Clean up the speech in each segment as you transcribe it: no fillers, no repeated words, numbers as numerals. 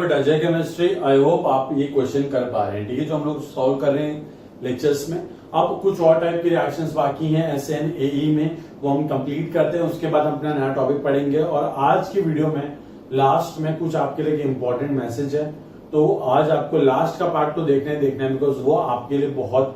Ajay chemistry, I hope आप ये question कर पा रहे हैं। ठीक है, जो हम लोग सॉल्व कर रहे हैं लेक्चर्स में। अब कुछ और टाइप के रिएक्शंस बाकी हैं SN AE में, वो हम कंप्लीट करते हैं, उसके बाद हम अपना नया टॉपिक पढ़ेंगे। और आज की वीडियो में लास्ट में कुछ आपके लिए इंपॉर्टेंट मैसेज है, तो आज आपको लास्ट का पार्ट तो देखना है बिकॉज वो आपके लिए बहुत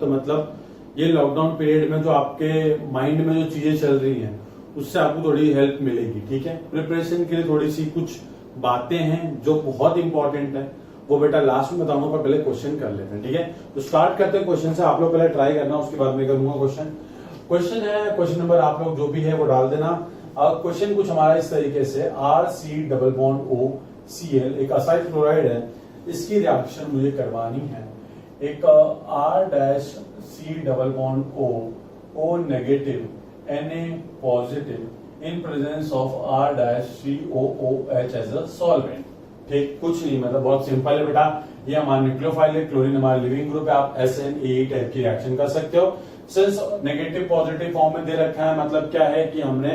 ये लॉकडाउन पीरियड में जो आपके माइंड में जो चीजें चल रही हैं उससे आपको थोड़ी हेल्प मिलेगी। ठीक है, प्रिपरेशन के लिए थोड़ी सी कुछ बातें हैं जो बहुत इंपॉर्टेंट है, वो बेटा लास्ट में बताऊंगा, पर पहले क्वेश्चन कर लेते हैं। ठीक है, तो स्टार्ट करते हैं क्वेश्चन से। आप लोग पहले ट्राई करना, उसके बाद मैं करूंगा क्वेश्चन है क्वेश्चन नंबर आप लोग जो भी है वो डाल देना। क्वेश्चन कुछ हमारा इस तरीके से, RC+OCl एक असाइल क्लोराइड है, इसकी रिएक्शन मुझे करवानी है। एक R'(C+O) negative Na positive in presence of R'(COOH) as a solvent। ठीक, कुछ नहीं, बहुत सिंपल है बेटा। ये हमारा न्यूक्लियोफाइल है, क्लोरीन हमारा लिविंग ग्रुप है। आप SN AE टाइप की रिएक्शन कर सकते हो। सिंस नेगेटिव पॉजिटिव फॉर्म में दे रखा है, मतलब क्या है कि हमने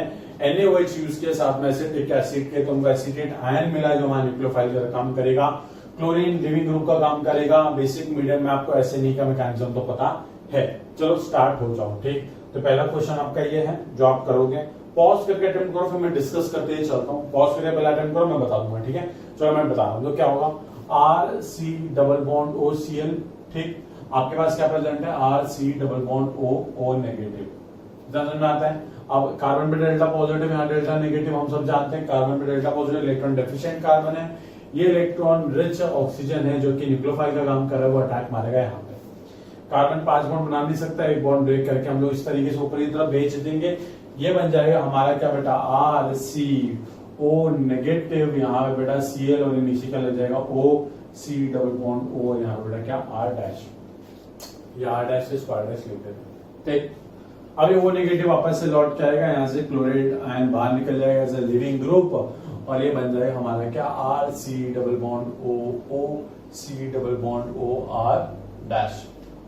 NaOH यूज किया साथ में एसिटिक एसिड के, तो हमको एसिटेट आयन मिला जो हमारा न्यूक्लियोफाइल का काम करेगा। क्लोरीन लिविंग ग्रुप का काम करेगा। बेसिक मीडियम में आपको SNE का मैकेनिज्म तो पता है। चलो स्टार्ट हो जाओ। ठीक, तो पहला क्वेश्चन आपका ये है जो आप करोगे। पॉज करके अटेम्प्ट करो, फिर मैं डिस्कस करते ही चलता हूँ। पॉज करके पहले अटेम्प्ट करो, मैं बता दूंगा। ठीक है, चलो मैं बता रहा हूँ। तो क्या होगा, RC+OCl। ठीक, आपके पास क्या प्रेजेंट है, RC+O नेगेटिव, समझ में आता है। अब कार्बन पे डेल्टा पॉजिटिव, यहाँ डेल्टा नेगेटिव, हम सब जानते हैं। कार्बन पे delta positive electron deficient carbon है, ये इलेक्ट्रॉन रिच ऑक्सीजन है जो कि न्यूक्लियोफाइल का काम कर रहा है, वो अटैक मारेगा यहाँ पे। कार्बन 5 बॉन्ड बना नहीं सकता, एक बॉन्ड ब्रेक करके हम लोग इस तरीके से ऊपर की तरफ भेज देंगे। ये बन जाएगा हमारा क्या बेटा, RCO नेगेटिव, यहाँ पे बेटा Cl और नीचे का लग जाएगा OC+O, यहाँ पे बेटा क्या R', ये R' से स्क्वायर डैश लिख देते। ठीक, अब ये O नेगेटिव वापस से लौट के आएगा, यहाँ से क्लोराइड आयन बाहर निकल जाएगा एज ए लिविंग ग्रुप, और ये बन जाएगा हमारा क्या, RC+OR'।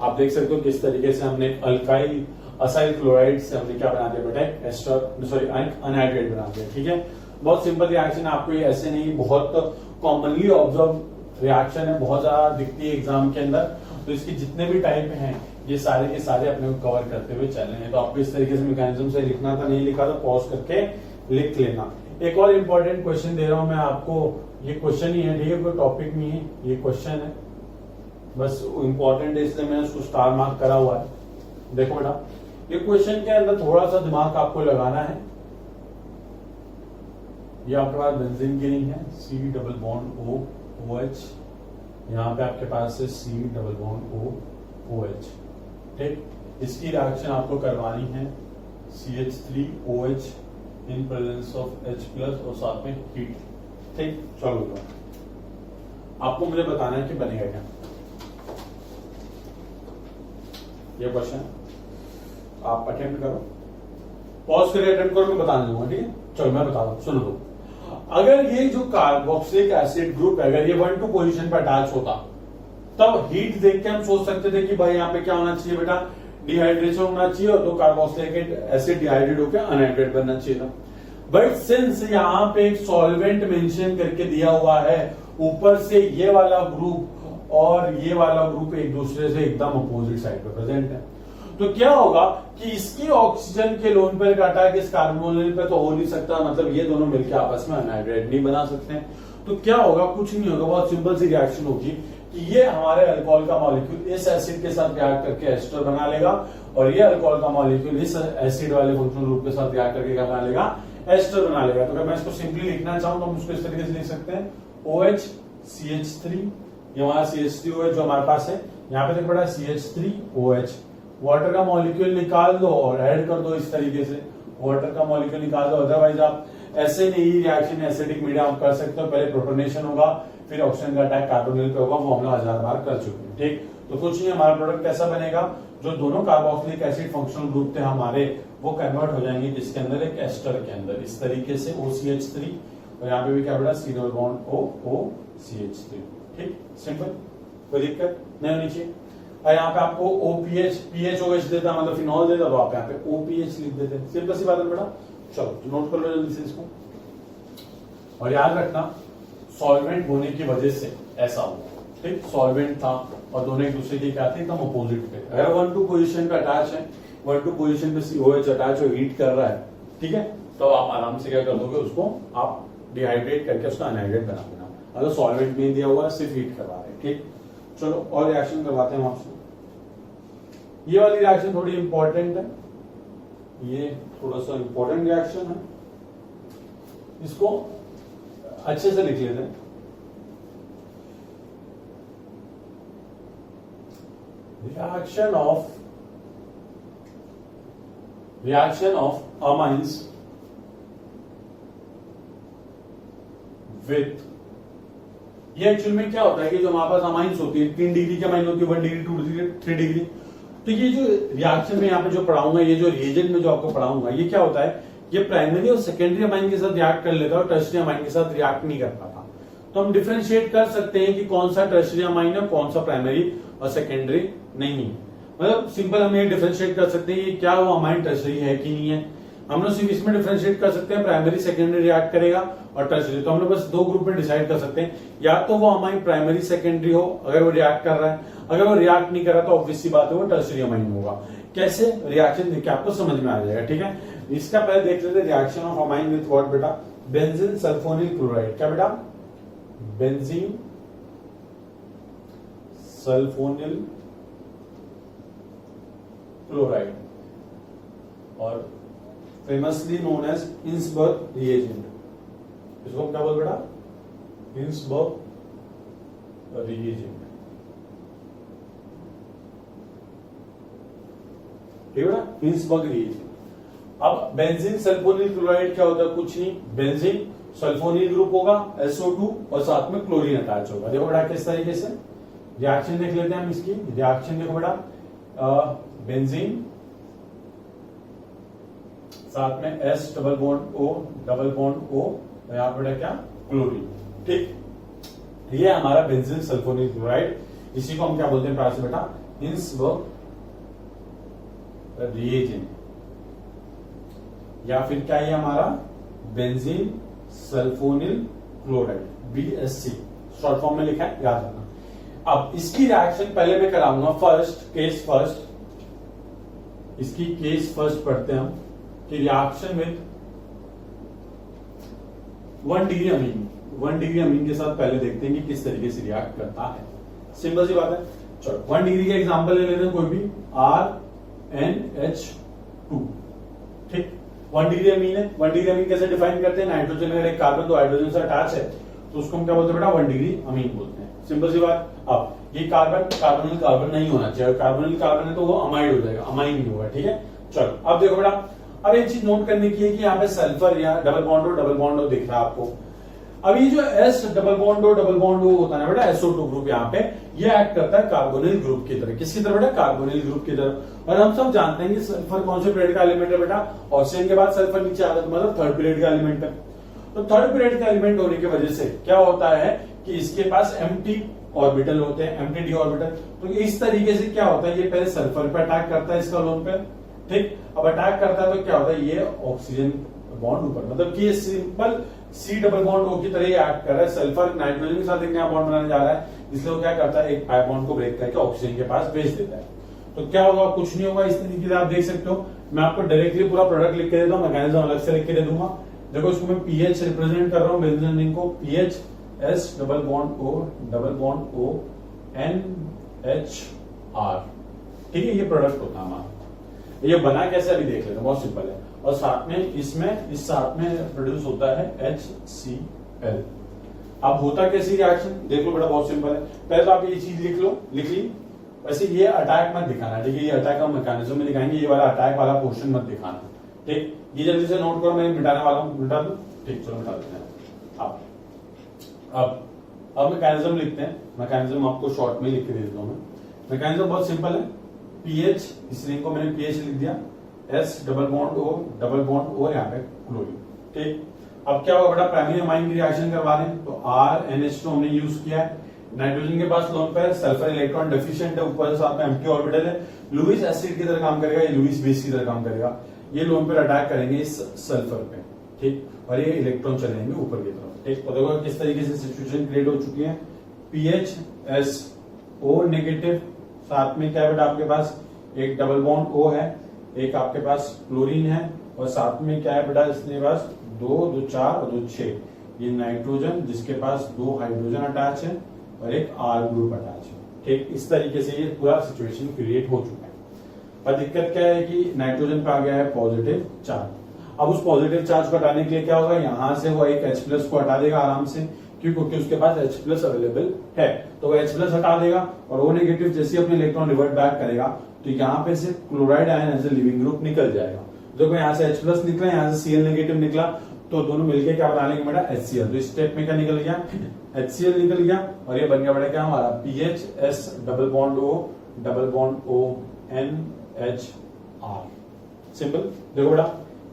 आप देख सकते हो किस तरीके से हमने अल्काइल असाइल क्लोराइड से हमने क्या बना दिया बेटा, एस्टर सॉरी अनहाइड्रेट बना दिया। ठीक है, बहुत सिंपल रिएक्शन। आपको ये ऐसे नहीं, बहुत कॉमनली ऑब्जर्व रिएक्शन है, बहुत ज्यादा दिखती है एग्जाम के अंदर। तो इसके जितने भी टाइप हैं ये सारे के सारे अपने को कवर करते हुए चल रहे हैं। तो आपको इस तरीके से मैकेनिज्म से लिखना था, नहीं लिखा तो पॉज करके लिख लेना। एक और इंपॉर्टेंट क्वेश्चन दे रहा हूं मैं आपको, ये क्वेश्चन ही है, ठीक है, कोई टॉपिक नहीं है, ये क्वेश्चन है, बस इंपॉर्टेंट है इसलिए मैंने उसको स्टार मार्क करा हुआ है। देखो बेटा, ये क्वेश्चन के अंदर थोड़ा सा दिमाग आपको लगाना है। ये आपके पास बेंजीन की रिंग है, C+OOH, यहाँ पे आपके पास है C+OOH। ठीक, इसकी रिएक्शन आपको करवानी है CH3OH in presence of H+ और साथ में हीट। ठीक, चलो आपको मुझे बताना है कि बनेगा क्या ये क्वेश्चन। आप अटेम्प्ट करो, पॉज करके अटेम्प्ट करो, मैं बता दूंगा। ठीक है, चलो मैं बता दूं, सुनो लो। अगर ये जो कार्बोक्सिलिक एसिड ग्रुप है, अगर ये 1-2 पोजीशन पर अटैच होता, तब हीट देख के हम सोच सकते थे कि भाई यहाँ पे क्या होना चाहिए बेटा, डिहाइड्रेशन होना चाहिए, तो कार्बोक्सिलिक एसिड डिहाइड्रेट होकर अनहाइड्रेट बनना चाहिए था। बट सिंस यहाँ पे एक सॉल्वेंट मेंशन करके दिया हुआ है, ऊपर से ये वाला ग्रुप और ये वाला ग्रुप एक दूसरे से एकदम अपोजिट साइड पे प्रेजेंट है, तो क्या होगा कि इसकी ऑक्सीजन के लोन पेयर का अटैक इस कार्बन मोनोमर पे तो हो नहीं सकता, मतलब ये दोनों मिलकर आपस में अनहाइड्रेट नहीं बना सकते हैं। तो क्या होगा, कुछ नहीं होगा, बहुत सिंपल सी रिएक्शन होगी कि ये हमारे अल्कोहल का मॉलिक्यूल इस एसिड के साथ रिएक्ट करके एस्टर बना लेगा, और ये अल्कोहल का मॉलिक्यूल इस एसिड वाले फंक्शनल ग्रुप के साथ रिएक्ट करके क्या बना लेगा, एस्टर बना लेगा। तो अगर मैं इसको सिंपली लिखना चाहूं तो हम उसको इस तरीके से लिख सकते हैं, OH CH3, ये हमारा CH3OH जो हमारे पास है, यहाँ पे देख पड़ा CH3OH, वाटर का मॉलिक्यूल निकाल दो और ऐड कर दो इस तरीके से, वाटर का मॉलिक्यूल निकाल दो। अदरवाइज आप ऐसे नहीं रिएक्शन एसिडिक मीडियम आप कर सकते हो, पहले प्रोटोनेशन होगा, फिर ऑक्सीजन का अटैक कार्बोनिल पे होगा, वो हम लोग 1000 बार कर चुके हैं। ठीक, तो कुछ नहीं, हमारा प्रोडक्ट कैसा बनेगा, जो दोनों कार्बोक्सिलिक एसिड फंक्शनल ग्रुप थे हमारे, वो कन्वर्ट हो जाएंगे किसके अंदर, एक एस्टर के अंदर, इस तरीके से OCH3, और यहाँ पे भी क्या बेटा C+OCH3। ठीक, सिंपल, कोई दिक्कत नहीं होनी चाहिए। और यहाँ पे आपको OPH PHOH देता, मतलब फिनॉल देता, तो आप यहाँ पे OPH लिख देते, सिंपल सी बात है बेटा। चलो नोट कर लो जल्दी से इसको, और याद रखना सॉल्वेंट होने की वजह से ऐसा हुआ, ठीक। सॉल्वेंट था और दोनों एक दूसरे के क्या थे, एकदम अपोजिट पे। अगर 1-2 पोजीशन पे अटैच है, 1-2 पोजीशन पे COH अटैच और हीट कर रहा है, ठीक है, तो आप आराम से क्या कर दोगे, उसको आप डिहाइड्रेट करके उसका अनहाइड्रेट बना देना। अगर सॉल्वेंट नहीं दिया हुआ है, सिर्फ हीट करवा रहे हैं, ठीक। चलो और रिएक्शन करवाते हैं आपसे। ये वाली रिएक्शन थोड़ी इंपॉर्टेंट है, ये थोड़ा सा इंपॉर्टेंट रिएक्शन है, इसको अच्छे से लिख लेते हैं। reaction of amines with, ये एक्चुअल में क्या होता है कि जो हमारे पास अमाइंस होती है 3 डिग्री की अमाइन होती है, 1 डिग्री 2 डिग्री 3 डिग्री। तो ये जो रिएक्शन में यहाँ पे जो पढ़ाऊंगा, ये जो रिएजेंट में जो आपको पढ़ाऊंगा, ये क्या होता है, ये प्राइमरी और सेकेंडरी अमाइन के साथ रिएक्ट कर लेता है और टर्शियरी अमाइन के साथ रिएक्ट नहीं कर पाता। तो हम डिफरेंशिएट कर सकते हैं कि कौन सा टर्शियरी अमाइन है, कौन सा प्राइमरी और सेकेंडरी नहीं है। मतलब सिंपल हम ये डिफरेंशिएट कर सकते हैं कि क्या वो अमाइन टर्शियरी है कि नहीं है। हम लोग सिर्फ इसमें डिफरेंशिएट कर सकते हैं, प्राइमरी सेकेंडरी रिएक्ट करेगा और टर्शियरी। तो हम लोग बस 2 ग्रुप में डिसाइड कर सकते हैं, या तो वो अमाइन प्राइमरी सेकेंडरी हो अगर वो रिएक्ट कर रहा है, अगर वो रिएक्ट नहीं कर रहा तो ऑब्वियस सी बात है वो टर्शियरी अमाइन होगा। कैसे रिएक्शन देखिए आपको समझ में आ जाएगा, ठीक है। इसका पहले देख लेते हैं reaction of amine with what बेटा, बेंजीन सल्फोनिल क्लोराइड। क्या बेटा, बेंजीन सल्फोनिल क्लोराइड और famously known as Hinsberg reagent. इसको क्या बोल बेटा, हिंसबर्ग रिएजेंट, ठीक है बेटा, हिंसबर्ग रिएजेंट। अब बेंजीन सल्फोनिल क्लोराइड क्या होता है, कुछ नहीं, बेंजीन सल्फोनिल ग्रुप होगा SO2 और साथ में क्लोरीन अटैच होगा। देखो बेटा किस तरीके से रिएक्शन देख लेते हैं हम इसकी। रिएक्शन देखो बेटा, बेंजीन साथ में S double bond O double bond O, यहां पर क्या, क्लोरीन, ठीक। ये हमारा बेंजीन सल्फोनिल क्लोराइड, इसी को हम क्या बोलते हैं प्यार से बेटा, हिंसबर्ग रिएजेंट, या फिर क्या है हमारा benzene sulfonyl chloride, BSC short form में लिखा है, याद रखना। अब इसकी रिएक्शन पहले मैं कराऊंगा फर्स्ट, केस फर्स्ट। इसकी केस फर्स्ट पढ़ते हैं हम कि reaction with 1 degree amine, 1 degree amine के साथ पहले देखते हैं कि किस तरीके से रिएक्ट करता है। सिंपल सी बात है। चलो 1 डिग्री का एग्जांपल ले लेते हैं कोई भी, RNH2, ठीक। 1 डिग्री अमीन है। 1 डिग्री अमीन कैसे डिफाइन करते हैं, नाइट्रोजन अगर एक कार्बन तो हाइड्रोजन से अटैच है तो उसको हम क्या बोलते हैं बेटा, 1 डिग्री अमीन बोलते हैं। सिंपल सी बात। अब ये कार्बन कार्बोनिल कार्बन नहीं होना चाहिए, कार्बोनिल कार्बन है तो वो अमाइड हो जाएगा, अमाइन नहीं होगा, ठीक है। चलो अब देखो बेटा, अब एक चीज नोट करने की है कि यहाँ पे सल्फर या डबल बॉन्ड हो दिख रहा है आपको। अब ये जो S डबल बॉन्ड O होता है बेटा, SO2 ग्रुप, यहाँ पे ये एक्ट करता है कार्बोनिल ग्रुप की तरह। किसकी तरह बेटा, कार्बोनिल ग्रुप की तरह। और हम सब जानते हैं कि सल्फर कौन से पीरियड का एलिमेंट है बेटा, ऑक्सीजन के बाद सल्फर नीचे आता है, मतलब 3rd पीरियड का एलिमेंट है। तो 3rd पीरियड का एलिमेंट होने की वजह से क्या होता है कि इसके पास एम्प्टी ऑर्बिटल होते हैं, एम्प्टी डी ऑर्बिटल। तो इस तरीके से क्या होता है, ये पहले सल्फर पे अटैक करता है इसका लोन पे, ठीक। अब अटैक करता है तो क्या होता है, ये ऑक्सीजन बॉन्ड ऊपर, मतलब कि ये simple C double bond O की तरह ही एक्ट कर रहा है। सल्फर नाइट्रोजन के साथ एक नया बॉन्ड बनाने जा रहा है, इसलिए वो क्या करता है, एक पाई बॉन्ड को ब्रेक करके ऑक्सीजन के पास भेज देता है। तो क्या होगा, कुछ नहीं होगा। इस तरीके से आप देख सकते हो। मैं आपको डायरेक्टली पूरा प्रोडक्ट लिख के देता हूँ, मैकेनिज्म अलग से लिख के दे दूंगा। देखो इसको मैं पीएच रिप्रेजेंट कर रहा हूँ, बेंजीन रिंग को pH S double bond O NHR, ठीक है। ये प्रोडक्ट होता है हमारा। ये बना कैसे अभी देख लेते हैं, बहुत सिंपल है। और साथ में इसमें इस साथ में प्रोड्यूस होता है HCl। अब होता कैसी रिएक्शन देख लो बेटा, बहुत सिंपल है। पहले तो आप ये चीज लिख ली। वैसे ये अटैक मत दिखाना, ठीक है। ये अटैक हम मैकेनिज्म में दिखाएंगे, ये वाला अटैक वाला पोर्शन मत दिखाना, ठीक। ये जल्दी से नोट करो, मैं मिटाने वाला हूँ, मिटा दो, ठीक। चलो मिटा देते हैं। अब मैकेनिज्म लिखते हैं। मैकेनिज्म आपको शॉर्ट में लिख के दे देता हूँ मैं। मैकेनिज्म बहुत सिंपल है। पीएच, इस रिंग को मैंने पीएच लिख दिया, S डबल बॉन्ड O यहाँ पे क्लोरीन, ठीक। अब क्या होगा बेटा, प्राइमरी अमाइन की रिएक्शन करवा रहे हैं तो RNH2 हमने यूज किया है। नाइट्रोजन के पास लोन पे सल्फर इलेक्ट्रॉन डेफिशिएंट है, ऊपर साथ में एम्प्टी ऑर्बिटल है, लुईस एसिड की तरह काम करेगा, ये लुईस बेस की तरह काम करेगा। ये लोन पर अटैक करेंगे इस सल्फर पे, ठीक। और ये इलेक्ट्रॉन चलेंगे ऊपर की तरफ। ठीक, तो देखो किस तरीके से सिचुएशन क्रिएट हो चुकी है। PHSO नेगेटिव, साथ में क्या है बेटा आपके पास एक डबल बॉन्ड O है, एक आपके पास क्लोरीन है, और साथ में क्या है बेटा इसके पास 2 2 4 और 2 6 ये नाइट्रोजन जिसके पास 2 हाइड्रोजन अटैच है और एक R ग्रुप अटैच है। ठीक, इस तरीके से ये पूरा सिचुएशन क्रिएट हो चुका है। पर दिक्कत क्या है कि नाइट्रोजन पे आ गया है पॉजिटिव चार्ज। अब उस पॉजिटिव चार्ज को हटाने के लिए क्या होगा, यहां से वो एक H+ को हटा देगा आराम से, क्योंकि उसके पास H+ अवेलेबल है, तो वो H+ हटा देगा और O नेगेटिव जैसे अपने इलेक्ट्रॉन रिवर्ट बैक करेगा तो यहाँ पे से chloride ion as a leaving group निकल जाएगा। देखो यहाँ से H+ निकला, यहाँ से Cl नेगेटिव निकला, तो दोनों मिलके क्या बना लेंगे बेटा HCl। तो इस स्टेप में क्या निकल गया, HCl निकल गया, और ये बन गया बेटा क्या हमारा PHS double bond O NHR। Simple, देखो बेटा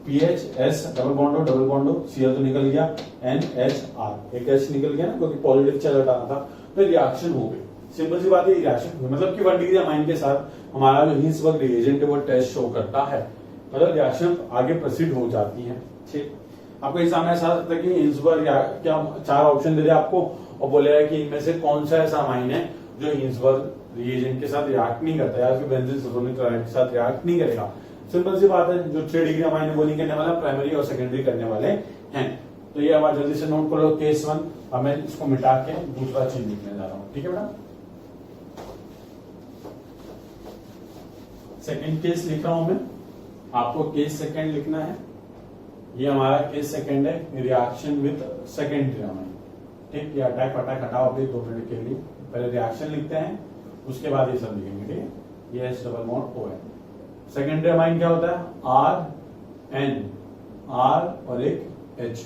PHS double bond O Cl तो निकल गया, NHR एक H निकल गया ना, क्योंकि पॉजिटिव चार्ज हटाना था, तो रिएक्शन हो गई। सिंपल सी बात है, रिएक्शन मतलब कि 1 डिग्री अमाइन के साथ हमारा जो हिंसबर्ग रिएजेंट है वो टेस्ट शो करता है, मतलब रिएक्शन आगे प्रोसीड हो जाती है। ठीक, आपको एग्जाम में ऐसा आ सकता है कि हिंसबर्ग क्या 4 ऑप्शन दे दे आपको और बोलेगा कि इनमें से कौन सा ऐसा अमाइन है जो हिंसबर्ग रिएजेंट के साथ रिएक्ट नहीं करता या फिर बेंजीन सल्फोनिक क्लोराइड के साथ रिएक्ट नहीं करेगा। सिंपल सी बात है, जो 3 डिग्री अमाइन है वो नहीं करने वाला, प्राइमरी और सेकेंडरी करने वाले हैं। तो ये अब जल्दी से नोट कर लो केस 1। अब मैं इसको मिटा के दूसरा चीज लिखने जा रहा हूँ। ठीक है बेटा, सेकेंड केस लिख रहा हूं मैं, आपको केस सेकेंड लिखना है। ये हमारा केस सेकेंड है, रिएक्शन विद सेकेंडरी अमाइन। ठीक, ये अटैक हटाओ अपने 2 मिनट के लिए, पहले रिएक्शन लिखते हैं उसके बाद ये सब लिखेंगे। ठीक है, ये H डबल बॉन्ड O है। सेकेंडरी अमाइन क्या होता है, R और एक H,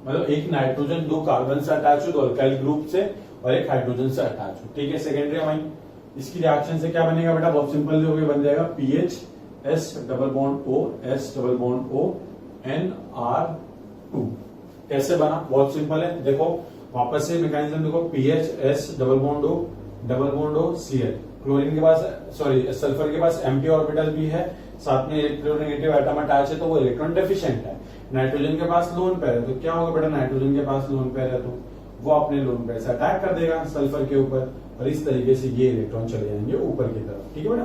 मतलब एक नाइट्रोजन 2 कार्बन से अटैच हो, 2 अल्काइल ग्रुप से और एक हाइड्रोजन से अटैच हो। ठीक है, सेकेंडरी अमाइन। इसकी रिएक्शन से क्या बनेगा बेटा, बहुत सिंपल हो गया, बन जाएगा PHS double bond O S double bond O NR2। कैसे बना, बहुत सिंपल है, देखो वापस से मैकेनिज्म देखो, PHS double bond O Cl, chlorine के पास सल्फर के पास एम्प्टी ऑर्बिटल भी है, साथ में इलेक्ट्रोनेगेटिव एटम अटैच है, तो वो इलेक्ट्रॉन डेफिशिएंट है। नाइट्रोजन के पास लोन पेयर है, तो क्या होगा बेटा, नाइट्रोजन के पास लोन पेयर है तो वो अपने लोन पेयर से अटैक कर देगा सल्फर के ऊपर, और इस तरीके से ये इलेक्ट्रॉन चले जाएंगे ऊपर की तरफ। ठीक है बेटा,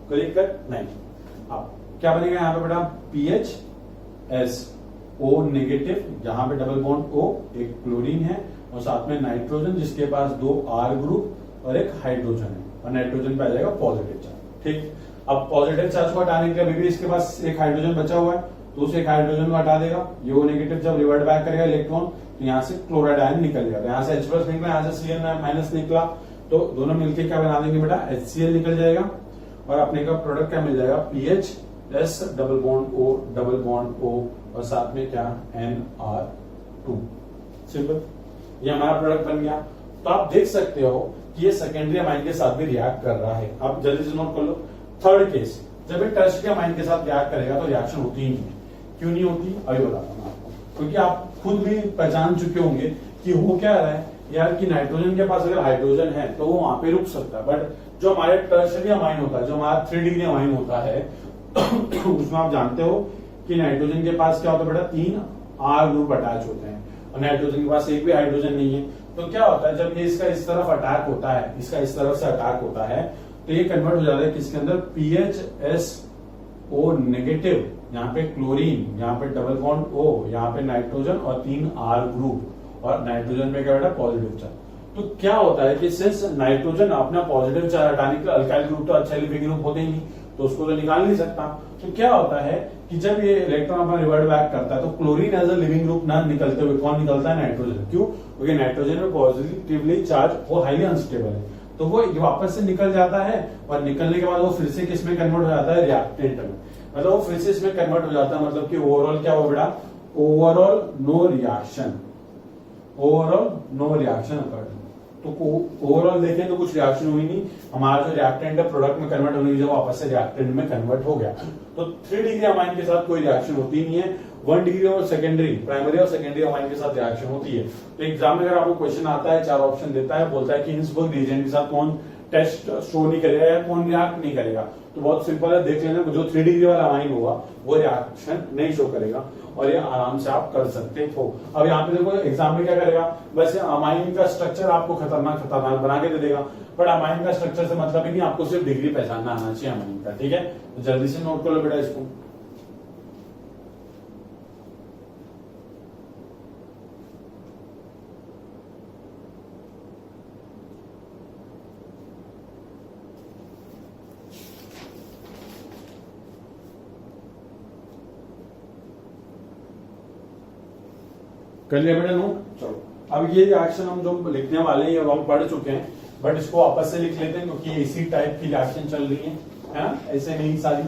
करेक्ट कर नहीं। अब क्या बनेगा यहाँ पे बेटा, PHSO नेगेटिव, यहाँ पे डबल बॉन्ड O, एक क्लोरीन है और साथ में नाइट्रोजन जिसके पास 2 R ग्रुप और एक हाइड्रोजन है, और नाइट्रोजन पे आ जाएगा पॉजिटिव चार्ज। ठीक, अब पॉजिटिव चार्ज को हटाने के लिए भी इसके पास एक हाइड्रोजन बचा हुआ है, तो उस एक हाइड्रोजन को हटा देगा। ये O नेगेटिव जब रिवर्ट बैक करेगा इलेक्ट्रॉन, तो यहाँ से क्लोराइड आयन निकल जाएगा, यहाँ से H+ निकला, यहाँ से Cl माइनस निकला, तो दोनों मिलके क्या बना देंगे बेटा, HCl निकल जाएगा, और अपने का प्रोडक्ट क्या मिल जाएगा, PHS डबल बॉन्ड O और साथ में क्या NR2। सिंपल, ये हमारा प्रोडक्ट बन गया। तो आप देख सकते हो कि ये सेकेंडरी अमाइन के साथ भी रिएक्ट कर रहा है। आप जल्दी से नोट कर लो। थर्ड केस, जब ये टर्शियरी अमाइन के साथ रिएक्ट करेगा तो रिएक्शन होती ही नहीं है। क्यों नहीं होती, अभी बताता हूँ आपको, क्योंकि आप खुद भी पहचान चुके होंगे कि हो क्या रहा है यार, कि नाइट्रोजन के पास अगर हाइड्रोजन है तो वो वहां पे रुक सकता है, बट जो हमारे टर्शियरी अमाइन होता है, जो हमारा 3 डिग्री अमाइन होता है उसमें आप जानते हो कि नाइट्रोजन के पास क्या होता है बेटा, 3 R ग्रुप अटैच होते हैं, और नाइट्रोजन के पास एक भी हाइड्रोजन नहीं है। तो क्या होता है, जब ये इसका इस तरफ अटैक होता है, इसका इस तरफ से अटैक होता है, तो ये कन्वर्ट हो जाता है किसके अंदर, PHSO नेगेटिव, यहाँ पे क्लोरीन, यहाँ पे डबल बॉन्ड O, यहाँ पे नाइट्रोजन और 3 R ग्रुप, और नाइट्रोजन में क्या बेटा, पॉजिटिव चार्ज। तो क्या होता है कि सिंस नाइट्रोजन अपना पॉजिटिव चार्ज हटाने के लिए, अल्काइल ग्रुप तो अच्छा लिविंग ग्रुप होते ही नहीं, तो उसको तो निकाल नहीं सकता, तो क्या होता है कि जब ये इलेक्ट्रॉन अपना रिवर्ट बैक करता है तो chlorine as a leaving group ना निकलते हुए कौन निकलता है, नाइट्रोजन। क्यों, क्योंकि नाइट्रोजन में पॉजिटिवली चार्ज वो हाईली अनस्टेबल है, तो वो वापस से निकल जाता है, और निकलने के बाद वो फिर से किस में कन्वर्ट हो जाता है, रिएक्टेंट में, मतलब वो फिर से इसमें कन्वर्ट हो जाता है, मतलब कि ओवरऑल क्या हो बेटा, ओवरऑल नो रिएक्शन अकर्ड। तो ओवरऑल देखें तो कुछ रिएक्शन हुई नहीं, हमारा जो रिएक्टेंट है प्रोडक्ट में कन्वर्ट होने की जगह वापस से रिएक्टेंट में कन्वर्ट हो गया। तो 3 डिग्री अमाइन के साथ कोई रिएक्शन होती नहीं है, 1 डिग्री और सेकेंडरी, प्राइमरी और सेकेंडरी अमाइन के साथ रिएक्शन होती है। तो एग्जाम में अगर आपको क्वेश्चन आता है, 4 ऑप्शन देता है, बोलता है कि हिंसबर्ग रिएजेंट के साथ कौन टेस्ट शो नहीं करेगा या कौन रिएक्ट नहीं करेगा। तो बहुत सिंपल है, देख लेना, जो 3 डिग्री वाला अमाइन होगा वो रिएक्शन नहीं शो करेगा और ये आराम से आप कर सकते हो। अब यहाँ पे देखो एग्जाम में क्या करेगा, वैसे अमाइन का स्ट्रक्चर आपको खतरनाक खतरनाक बना के दे देगा, बट अमाइन का स्ट्रक्चर से मतलब ही नहीं, आपको सिर्फ डिग्री पहचानना आना चाहिए अमाइन का। ठीक है, तो जल्दी से नोट कर लो बेटा इसको। कर लिया बेटा नोट? चलो अब ये रिएक्शन हम जो लिखने वाले हैं अब हम पढ़ चुके हैं, बट इसको आपस से लिख लेते हैं क्योंकि इसी टाइप की रिएक्शन चल रही है ना, ऐसे नहीं सारी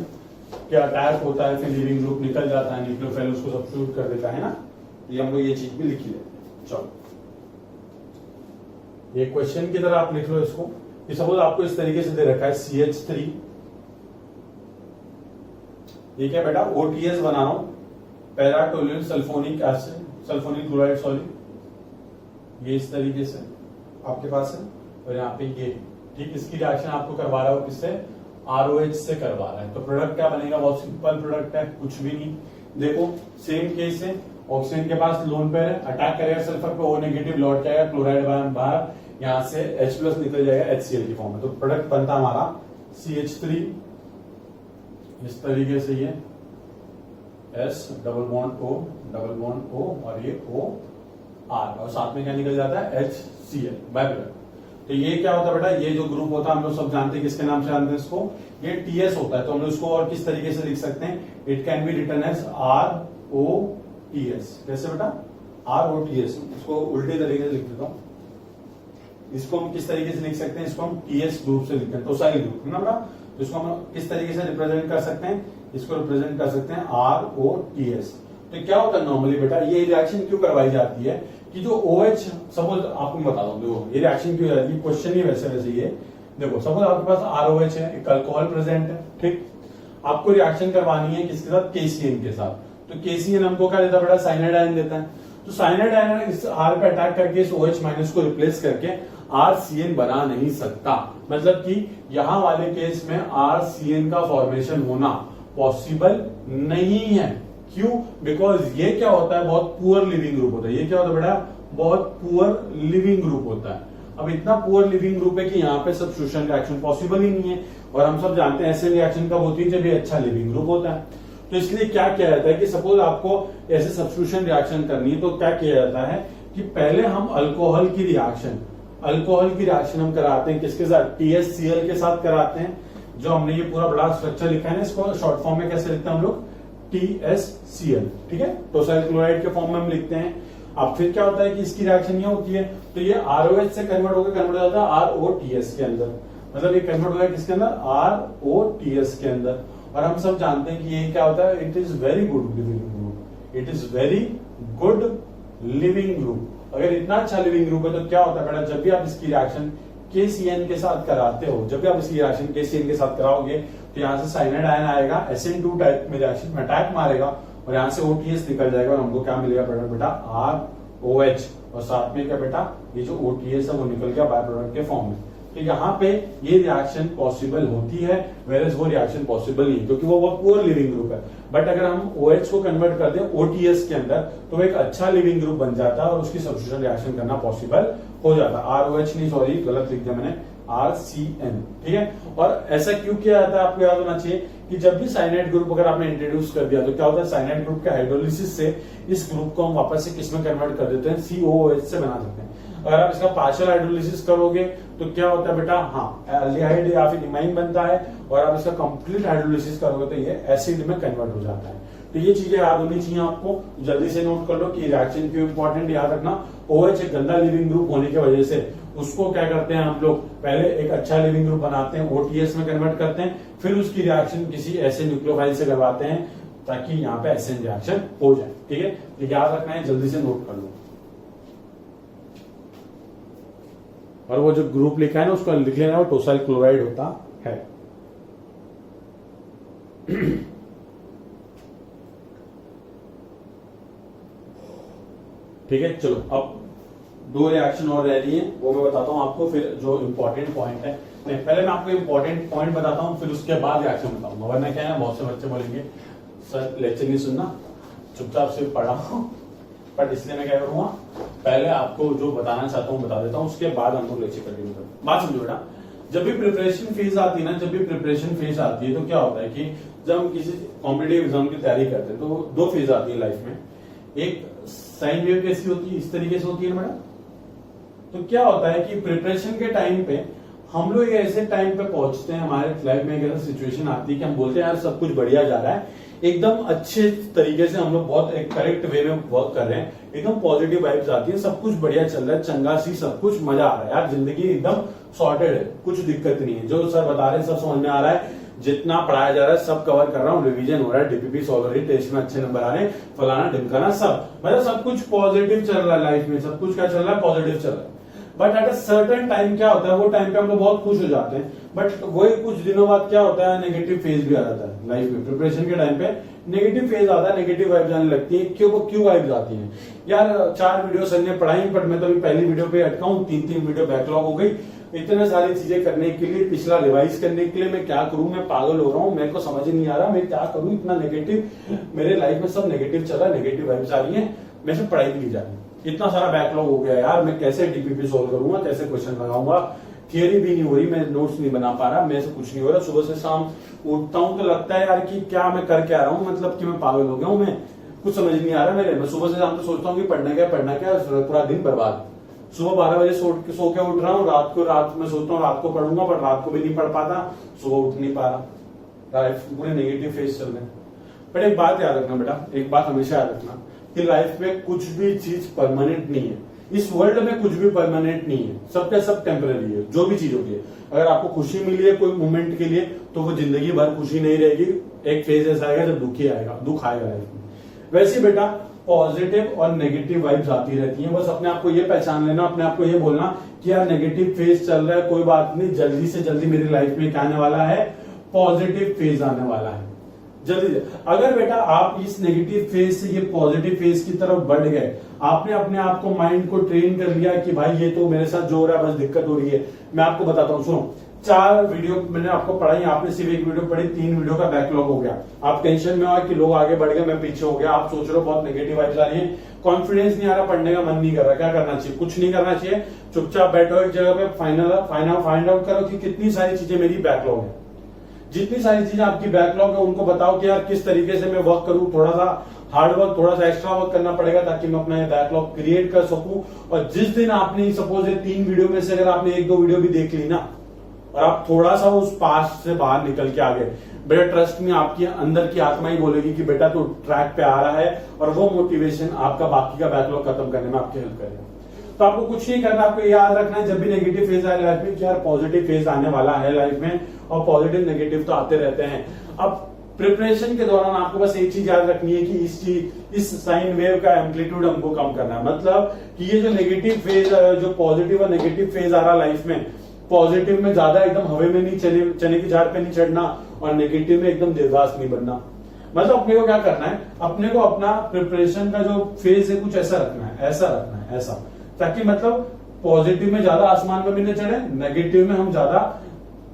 क्या अटैक होता है फिर लिविंग ग्रुप निकल जाता है, न्यूक्लियोफाइल उसको सब्स्टिट्यूट कर देता है ना, ये हम लोग ये चीज भी लिख लेते हैं। चलो ये क्वेश्चन की तरह आप लिख लो इसको कि सपोज आपको इस तरीके से दे रखा है CH3, ये क्या बेटा OTS बना रहा हूं, para toluene sulphonic acid, sulphonic chloride sorry, ये इस तरीके से आपके पास है और यहाँ पे ये ठीक, इसकी रिएक्शन आपको करवा रहा हो किससे, ROH से करवा रहा है। तो प्रोडक्ट क्या बनेगा, बहुत सिंपल प्रोडक्ट है, कुछ भी नहीं। देखो सेम केस है, ऑक्सीजन के पास लोन पेयर है, अटैक करेगा सल्फर पे, O नेगेटिव लौट जाएगा, क्लोराइड बाहर, यहाँ से H+ निकल जाएगा HCl की फॉर्म में। तो प्रोडक्ट बनता हमारा CH3 इस तरीके से, ये S डबल बॉन्ड O और ये OR और साथ में क्या निकल जाता है HCl बाय प्रोडक्ट। तो ये क्या होता है बेटा, ये जो ग्रुप होता है हम लोग सब जानते हैं, किसके नाम से जानते हैं इसको, ये TS होता है। तो हम लोग इसको और किस तरीके से लिख सकते हैं, it can be written as ROTS। कैसे बेटा, ROTS, इसको उल्टे तरीके से लिख देता हूं, इसको हम किस तरीके से लिख सकते हैं, इसको हम TS ग्रुप से लिखते हैं, टोसाइल ग्रुप है ना बेटा। तो इसको हम किस तरीके से रिप्रेजेंट कर सकते हैं, इसको रिप्रेजेंट कर सकते हैं ROTS। तो क्या होता है नॉर्मली बेटा, ये रिएक्शन क्यों करवाई जाती है कि जो OH, सपोज आपको बता दो, देखो ये रिएक्शन क्यों जाती है, क्वेश्चन ही वैसे वैसे ये देखो, सपोज आपके पास ROH है, एक अल्कोहल प्रेजेंट है, ठीक, आपको रिएक्शन करवानी है किसके साथ, KCN के साथ। तो KCN हमको क्या देता है बेटा, साइनाइड आयन देता है। तो साइनाइड आयन इस R पे अटैक करके इस OH माइनस को रिप्लेस करके RCN बना नहीं सकता, मतलब कि यहां वाले केस में RCN का फॉर्मेशन होना पॉसिबल नहीं है। क्यों, बिकॉज ये क्या होता है, बहुत पुअर लिविंग ग्रुप होता है। ये क्या होता है बेटा, बहुत पुअर लिविंग ग्रुप होता है। अब इतना पुअर लिविंग ग्रुप है कि यहाँ पे सब्स्टिट्यूशन रिएक्शन पॉसिबल ही नहीं है, और हम सब जानते हैं ऐसे रिएक्शन कब होती है जब ये अच्छा लिविंग ग्रुप होता है। तो इसलिए क्या किया जाता है कि सपोज आपको ऐसे सब्स्टिट्यूशन रिएक्शन करनी है, तो क्या किया जाता है कि पहले हम अल्कोहल की रिएक्शन हम कराते हैं किसके साथ, TSCl के साथ कराते हैं। जो हमने ये पूरा बड़ा स्ट्रक्चर लिखा है ना, इसको शॉर्ट फॉर्म में कैसे लिखते हैं हम लोग, TSCl, ठीक है, टोसाइल क्लोराइड के फॉर्म में हम लिखते हैं। अब फिर क्या होता है कि इसकी रिएक्शन ये होती है, तो ये ROH से कन्वर्ट हो जाता है ROTS के अंदर, मतलब ये कन्वर्ट हो गया किसके अंदर, ROTS के अंदर। और हम सब जानते हैं कि ये क्या होता है, it is very good leaving group, it is very good leaving group. अगर इतना अच्छा लिविंग ग्रुप है तो क्या होता है बेटा, जब भी आप इसकी रिएक्शन KCN के साथ कराते हो, जब भी आप इसकी रिएक्शन KCN के साथ कराओगे तो यहाँ से साइनाइड आयन आएगा, SN2 टाइप में रिएक्शन में अटैक मारेगा और यहाँ से OTS निकल जाएगा और हमको क्या मिलेगा बेटा ROH, और साथ में क्या बेटा, ये जो OTS है वो निकल गया बाय प्रोडक्ट के फॉर्म में। तो यहाँ पे ये रिएक्शन पॉसिबल होती है, वेरएज वो रिएक्शन पॉसिबल नहीं क्योंकि वो बहुत पुअर लिविंग ग्रुप है। बट अगर हम OH को कन्वर्ट कर दें OTS के अंदर तो वो एक अच्छा लिविंग ग्रुप बन जाता है और उसकी सब्स्टिट्यूशन रिएक्शन करना पॉसिबल हो जाता है। ROH नहीं, सॉरी गलत लिख दिया मैंने, RCN, ठीक है। और ऐसा क्यों किया जाता है आपको याद होना चाहिए कि जब भी साइनाइड ग्रुप अगर आपने इंट्रोड्यूस कर दिया तो क्या होता है, साइनाइड ग्रुप के हाइड्रोलिसिस से इस ग्रुप को हम वापस से किसमें कन्वर्ट कर देते हैं, COOH से बना देते हैं। अगर आप इसका पार्शियल हाइड्रोलिसिस करोगे तो क्या होता है बेटा, हाँ एल्डिहाइड या फिर इमाइन बनता है, और आप इसका कंप्लीट हाइड्रोलिसिस करोगे तो ये एसिड में कन्वर्ट हो जाता है। तो ये चीजें याद होनी चाहिए आपको, जल्दी से नोट कर लो कि रिएक्शन क्यों इंपॉर्टेंट, याद रखना। OH एक गंदा लिविंग ग्रुप होने की वजह से उसको क्या करते हैं हम लोग, पहले एक अच्छा लिविंग ग्रुप बनाते हैं, OTS में कन्वर्ट करते हैं, फिर उसकी रिएक्शन किसी ऐसे न्यूक्लियोफाइल से करवाते हैं ताकि यहाँ पे एसिड रिएक्शन हो जाए, ठीक है। तो याद रखना है, जल्दी से नोट कर लो। और वो जो ग्रुप लिखा है ना उसको लिख लेना, वो टोसाइल क्लोराइड होता है। ठीक है, चलो अब 2 रिएक्शन और रह रही है, वो मैं बताता हूँ आपको। फिर जो इम्पोर्टेंट पॉइंट है, नहीं पहले मैं आपको इम्पोर्टेंट पॉइंट बताता हूँ, फिर उसके बाद रिएक्शन बताऊंगा। वरना क्या है, बहुत से बच्चे बोलेंगे सर लेक्चर नहीं सुनना, चुपचाप सिर्फ पढ़ा हूँ। बट इसलिए मैं क्या करूंगा, पहले आपको जो बताना चाहता हूँ बता देता हूँ, उसके बाद हम लोग लेक्चर कंटिन्यू करते हैं। बात समझो बेटा, जब भी प्रिपरेशन फेज आती है ना, जब भी प्रिपरेशन फेज आती है तो क्या होता है कि जब हम किसी कॉम्पिटिटिव एग्जाम की तैयारी करते हैं तो 2 फेज आती है लाइफ में। एक साइन वेव कैसी होती है, इस तरीके से होती है मैडम। तो क्या होता है कि प्रिपरेशन के टाइम पे हम लोग ऐसे टाइम पे पहुंचते हैं, हमारे लाइफ में एक ऐसा सिचुएशन आती है कि हम बोलते हैं यार सब कुछ बढ़िया जा रहा है, एकदम अच्छे तरीके से हम लोग बहुत एक करेक्ट वे में वर्क कर रहे हैं, एकदम पॉजिटिव वाइब्स आती है, सब कुछ बढ़िया चल रहा है, चंगा सी सब कुछ, मजा आ रहा है यार, जिंदगी एकदम सॉर्टेड है, कुछ दिक्कत नहीं है, जो सर बता रहे हैं सब समझ में आ रहा है, जितना पढ़ाया जा रहा है सब कवर कर रहा हूँ, रिवीजन हो रहा है, डीपीपी सॉल्व हो रही है, टेस्ट में अच्छे नंबर आ रहे हैं, फलाना ढिमकाना सब, मतलब सब कुछ पॉजिटिव चल रहा है लाइफ में, सब कुछ क्या चल रहा है, पॉजिटिव चल रहा है। But at a certain time क्या होता है, वो टाइम पे हम लोग बहुत खुश हो जाते हैं, बट वही कुछ दिनों बाद क्या होता है, नेगेटिव फेज भी आ जाता है लाइफ में। प्रिपरेशन के टाइम पे नेगेटिव फेज आता है, नेगेटिव वाइब्स आने लगती है। क्यों वाइब्स आती हैं यार, 4 वीडियो सर ने पढ़ाई, बट मैं तो अभी पहली वीडियो पे अटका हूँ, 3 वीडियो बैकलॉग हो गई, इतने सारी चीजें करने के लिए, पिछला रिवाइज करने के लिए मैं क्या करूं, मैं पागल हो रहा हूं, मेरे को समझ नहीं आ रहा मैं क्या करूं, इतना नेगेटिव मेरे लाइफ में सब नेगेटिव चल रहा है, नेगेटिव वाइब्स आ रही है, मेरे से पढ़ाई भी नहीं जा रही, इतना सारा बैकलॉग हो गया यार, मैं कैसे डीपीपी सोल्व करूंगा, कैसे क्वेश्चन लगाऊंगा, थियरी भी नहीं हो रही, मैं नोट्स नहीं बना पा रहा, मेरे से कुछ नहीं हो रहा, सुबह से शाम उठता हूं तो लगता है यार कि क्या मैं कर क्या रहा हूं, मतलब कि मैं पागल हो गया हूं, मैं कुछ समझ नहीं आ रहा मेरे, मैं सुबह से शाम तो सोचता हूँ कि पढ़ना क्या पूरा दिन बर्बाद। सुबह 12 बजे सो के उठ रहा हूँ, रात में सोचता हूँ रात को पढ़ूंगा, पर रात को भी नहीं पढ़ पाता, सुबह उठ नहीं पा रहा, लाइफ पूरे नेगेटिव फेज चल रहे हैं। बट एक बात याद रखना बेटा, एक बात हमेशा याद रखना कि लाइफ में कुछ भी चीज परमानेंट नहीं है, इस वर्ल्ड में कुछ भी परमानेंट नहीं है, सबका सब टेम्पररी है, जो भी चीज होती है। अगर आपको खुशी मिली है कोई मोमेंट के लिए तो वो जिंदगी भर खुशी नहीं रहेगी, एक फेज ऐसा आएगा जब दुख आएगा लाइफ में। वैसे बेटा पॉजिटिव और नेगेटिव वाइब्स आती रहती हैं, बस अपने आप को ये पहचान लेना, अपने आप को ये बोलना कि यार नेगेटिव फेज चल रहा है, कोई बात नहीं, जल्दी से जल्दी मेरी लाइफ में क्या आने वाला है, पॉजिटिव फेज आने वाला है, जल्दी। अगर बेटा आप इस नेगेटिव फेज से ये पॉजिटिव फेज की तरफ बढ़ गए, आपने अपने आप को माइंड को ट्रेन कर लिया कि भाई ये तो मेरे साथ जो हो रहा है बस दिक्कत हो रही है। मैं आपको बताता हूँ, सुनो, 4 वीडियो मैंने आपको पढ़ाई, आपने सिर्फ 1 वीडियो पढ़ी, 3 वीडियो का बैकलॉग हो गया, आप टेंशन में हो कि लोग आगे बढ़ गए मैं पीछे हो गया, आप सोच रहे हो बहुत नेगेटिव वाइब्स आ रही है, कॉन्फिडेंस नहीं आ रहा, पढ़ने का मन नहीं कर रहा, क्या करना चाहिए, कुछ नहीं करना चाहिए, चुपचाप बैठो एक जगह पे, फाइंड आउट करो कि कितनी सारी चीजें मेरी बैकलॉग है, जितनी सारी चीजें आपकी बैकलॉग है उनको बताओ कि यार किस तरीके से मैं वर्क करूं, थोड़ा सा हार्ड वर्क, थोड़ा सा एक्स्ट्रा वर्क करना पड़ेगा ताकि मैं अपना बैकलॉग क्रिएट कर सकूं। और जिस दिन आपने सपोज 3 वीडियो में से अगर आपने 1-2 वीडियो भी देख ली ना, और आप थोड़ा सा उस पास्ट से बाहर निकल के आ गए, बेटा ट्रस्ट में आपकी अंदर की आत्मा ही बोलेगी कि बेटा तो ट्रैक पे आ रहा है, और वो मोटिवेशन आपका बाकी का बैकलॉग खत्म करने में आपकी हेल्प करेगा। तो आपको कुछ नहीं करना, आपको याद रखना है जब भी नेगेटिव फेज आए लाइफ में कि यार पॉजिटिव फेज आने वाला है लाइफ में, और पॉजिटिव नेगेटिव तो आते रहते हैं। अब प्रिपरेशन के दौरान आपको बस एक चीज याद रखनी है कि इस साइन वेव का एम्पलीट्यूड हमको कम करना है, मतलब कि ये जो नेगेटिव फेज, जो पॉजिटिव और नेगेटिव फेज आ रहा है लाइफ में, पॉजिटिव में ज्यादा एकदम हवे में नहीं चने की झाड़ पे नहीं चढ़ना, और नेगेटिव में एकदम देवदास नहीं बनना। मतलब अपने को क्या करना है, अपने को अपना प्रिपरेशन का जो फेज है कुछ ऐसा रखना है, ऐसा, ताकि मतलब पॉजिटिव में ज्यादा आसमान में भी नहीं चढ़े, नेगेटिव में हम ज्यादा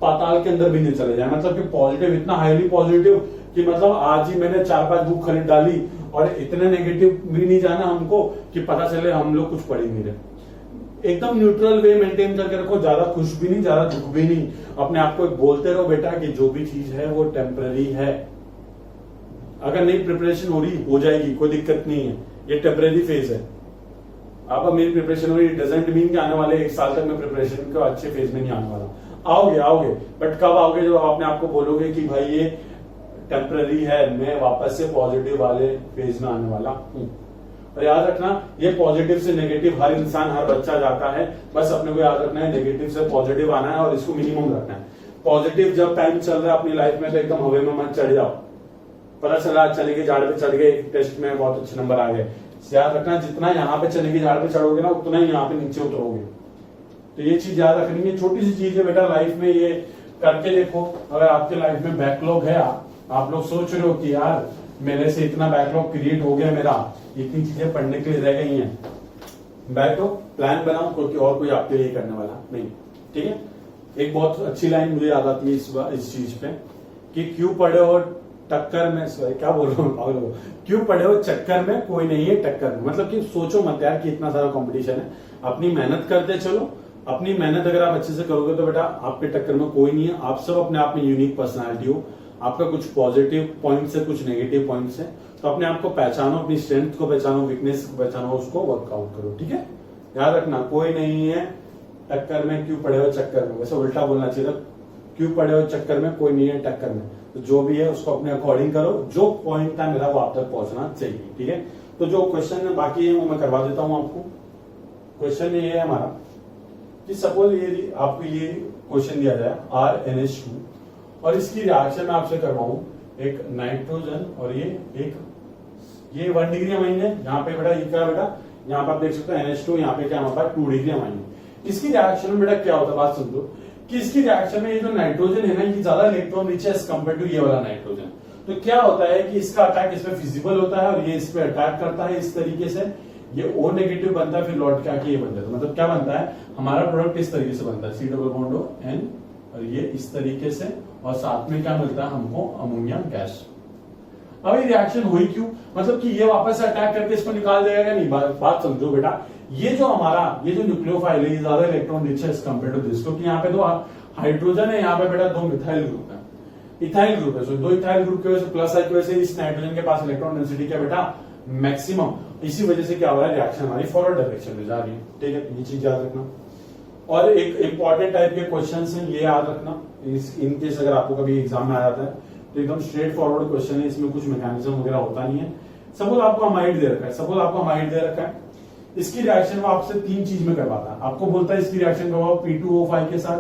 पाताल के अंदर भी नहीं चले जाए। मतलब कि पॉजिटिव इतना हाईली पॉजिटिव कि मतलब आज ही मैंने 4-5 बुक खरीद डाली, और इतने नेगेटिव भी नहीं जाना हमको कि पता चले हम लोग कुछ पढ़ ही नहीं रहे। एकदम न्यूट्रल वे मेंटेन करके रखो, ज्यादा खुश भी नहीं, ज्यादा दुख भी नहीं। अपने आप को बोलते रहो बेटा कि जो भी चीज है वो टेम्पररी है, अगर नहीं प्रिपरेशन हो रही हो जाएगी, कोई दिक्कत नहीं है, ये टेम्पररी फेज है। अब मेरी प्रिपरेशन हो रही डजंट मीन कि आने वाले 1 साल तक मैं प्रिपरेशन के अच्छे फेज में नहीं आने वाला। आओगे, बट कब आओगे, जब आप अपने आप को बोलोगे कि भाई ये टेम्पररी है, मैं वापस से पॉजिटिव वाले फेज में आने वाला हूं। और याद रखना, ये पॉजिटिव से नेगेटिव हर इंसान, हर बच्चा जाता है, बस अपने को याद रखना है नेगेटिव से पॉजिटिव आना है, और इसको मिनिमम रखना है। पॉजिटिव जब टाइम चल रहा है अपनी लाइफ में तो एकदम हवे में मत चढ़ जाओ, पता चला चने की झाड़ पे चढ़ गए, टेस्ट में बहुत अच्छे नंबर आ गए। याद रखना, जितना यहाँ पे चने की झाड़ पे चढ़ोगे ना, उतना ही यहाँ पे नीचे उतरोगे। तो ये चीज याद रखनी है, छोटी सी चीज है बेटा लाइफ में, ये करके देखो। अगर आपके लाइफ में बैकलॉग है, आप लोग सोच रहे हो कि यार मेरे से इतना बैकलॉग क्रिएट हो गया, मेरा इतनी चीजें पढ़ने के लिए रह गई हैं, बैठो प्लान बनाओ, क्योंकि और कोई आपके लिए करने वाला नहीं। ठीक है, एक बहुत अच्छी लाइन मुझे याद आती है इस चीज पे कि क्यों पड़े हो टक्कर में, सॉरी क्या बोल रहा हूँ, क्यों पड़े हो चक्कर में कोई नहीं है टक्कर में। मतलब कि सोचो मत यार कि इतना सारा कंपटीशन है, अपनी मेहनत करते चलो। अपनी मेहनत अगर आप अच्छे से करोगे तो बेटा आपके टक्कर में कोई नहीं है। आप सब अपने आप में यूनिक पर्सनालिटी हो, आपका कुछ पॉजिटिव पॉइंट्स है, कुछ नेगेटिव पॉइंट्स है, तो अपने आप को पहचानो, अपनी स्ट्रेंथ को पहचानो, वीकनेस को पहचानो, उसको वर्कआउट करो। ठीक है, याद रखना कोई नहीं है टक्कर में, क्यों पड़े हो चक्कर में। वैसे उल्टा बोलना चाहिए था, क्यों पड़े हो चक्कर में कोई नहीं है टक्कर में। तो जो भी है उसको अपने अकॉर्डिंग करो, जो पॉइंट था मेरा वो आप तक पहुंचना चाहिए। ठीक है, तो जो क्वेश्चन बाकी है वो मैं करवा देता हूं आपको। क्वेश्चन ये है हमारा कि सपोज ये आपको ये क्वेश्चन दिया जाए RNH2 और इसकी रिएक्शन मैं आपसे करवाऊं एक नाइट्रोजन और ये 1 डिग्री अमाइन है। यहाँ पे बेटा ये क्या है बेटा, यहाँ पर आप देख सकते हो NH2, यहाँ पे क्या हमारे पास 2 डिग्री अमाइन है। इसकी रिएक्शन में बेटा क्या होता है, बात समझो कि इसकी रिएक्शन में ये जो नाइट्रोजन है ना, ये ज्यादा इलेक्ट्रॉन रिच है एज कम्पेयर टू ये वाला नाइट्रोजन। तो क्या होता है कि इसका अटैक इसमें फिजिबल होता है और ये इस पे अटैक करता है इस तरीके से, ये O नेगेटिव बनता है, फिर लौट के आके ये बनता है। मतलब क्या बनता है, हमारा प्रोडक्ट इस तरीके से बनता है, C double bond O N, और ये इस तरीके से, और साथ में क्या मिलता है हमको, अमोनिया गैस। अब ये रिएक्शन हुई क्यों, मतलब कि ये वापस से अटैक करके इसको निकाल देगा या नहीं। बात समझो बेटा, ये जो न्यूक्लियोफाइल है ये ज्यादा इलेक्ट्रॉन रिच है एज कम्पेयर टू दिस, क्योंकि यहाँ पे 2 हाइड्रोजन है, यहाँ पे बेटा 2 मिथाइल ग्रुप है, इथाइल ग्रुप है। सो 2 इथाइल ग्रुप की वजह से प्लस आई की वजह से इस नाइट्रोजन के पास इलेक्ट्रॉन डेंसिटी क्या बेटा, मैक्सिमम। इसी वजह से क्या हो रहा है, रिएक्शन हमारी फॉरवर्ड डायरेक्शन में जा रही है। ठीक है, ये चीज याद रखना। और एक इंपॉर्टेंट टाइप के क्वेश्चंस हैं, ये याद रखना, इन केस अगर आपको कभी एग्जाम में आ जाता है तो एकदम स्ट्रेट फॉरवर्ड क्वेश्चन है, इसमें कुछ मैकेनिज्म वगैरह होता नहीं है। सपोज आपको अमाइड दे रखा है, इसकी रिएक्शन वो आपसे 3 चीज में करवाता है। आपको बोलता है इसकी रिएक्शन करवाओ P2O5 के साथ,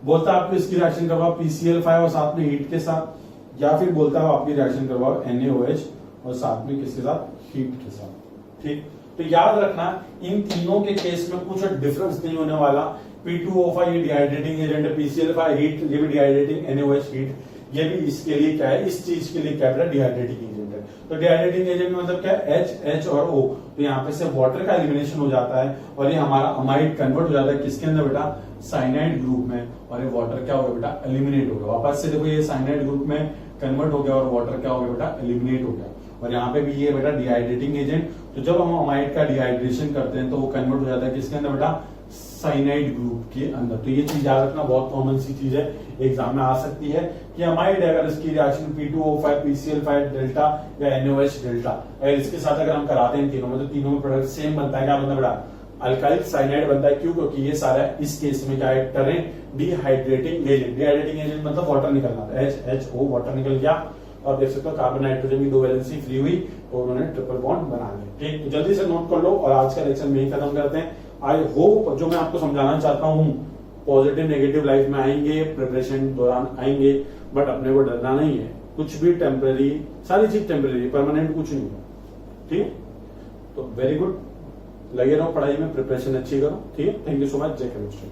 बोलता है आपको इसकी रिएक्शन करवाओ PCl5 और साथ में हीट के साथ, या फिर बोलता है आपकी रिएक्शन करवाओ NaOH और साथ में किसके साथ, हीट के साथ। ठीक, तो याद रखना इन तीनों के केस में कुछ डिफरेंस नहीं होने वाला। P2O5 ये डिहाइड्रेटिंग एजेंट है, PCl5 हीट, ये भी डिहाइड्रेटिंग, NaOH हीट, ये भी इसके लिए क्या है, इस चीज के लिए क्या है, डिहाइड्रेटिंग एजेंट है। तो डिहाइड्रेटिंग एजेंट में मतलब क्या है, H और O, तो यहाँ पे से वाटर का एलिमिनेशन हो जाता है और ये हमारा अमाइड कन्वर्ट हो जाता है किसके अंदर बेटा, साइनाइड ग्रुप में, और ये वाटर क्या हो गया बेटा, एलिमिनेट हो गया। वापस से देखो ये साइनाइड ग्रुप में कन्वर्ट हो गया और वाटर क्या हो गया बेटा, एलिमिनेट हो गया। और यहाँ पे भी ये बेटा डिहाइड्रेटिंग एजेंट, तो जब हम अमाइड का डिहाइड्रेशन करते हैं तो वो कन्वर्ट हो जाता है किसके अंदर बेटा, साइनाइड ग्रुप के अंदर। तो ये चीज याद रखना, बहुत कॉमन सी चीज है, एग्जाम में आ सकती है कि अमाइड अगर इसकी रिएक्शन P2O5 PCl5 डेल्टा या NaOH डेल्टा, अगर इसके साथ अगर हम कराते हैं तीनों में, तो तीनों में प्रोडक्ट सेम बनता है, क्या बनता है बेटा, अल्काइल साइनाइड बनता है। क्यों, क्योंकि ये सारा इस केस में क्या एक्ट करें, डिहाइड्रेटिंग एजेंट। डिहाइड्रेटिंग एजेंट मतलब वाटर निकलना, HO वाटर निकल गया, और देख सकते हो कार्बन नाइट्रोजन की 2 वैलेंसी फ्री हुई तो उन्होंने ट्रिपल बॉन्ड बना लिया। ठीक, तो जल्दी से नोट कर लो और आज का लेक्चर में ही खत्म करते हैं। आई होप जो मैं आपको समझाना चाहता हूँ, पॉजिटिव नेगेटिव लाइफ में आएंगे, प्रिपरेशन दौरान आएंगे, बट अपने को डरना नहीं है, कुछ भी टेम्पररी, सारी चीज टेम्पररी, परमानेंट कुछ नहीं है। ठीक, तो वेरी गुड, लगे रहो पढ़ाई में, प्रिपरेशन अच्छी करो। ठीक है, थैंक यू सो मच, जय केमिस्ट्री।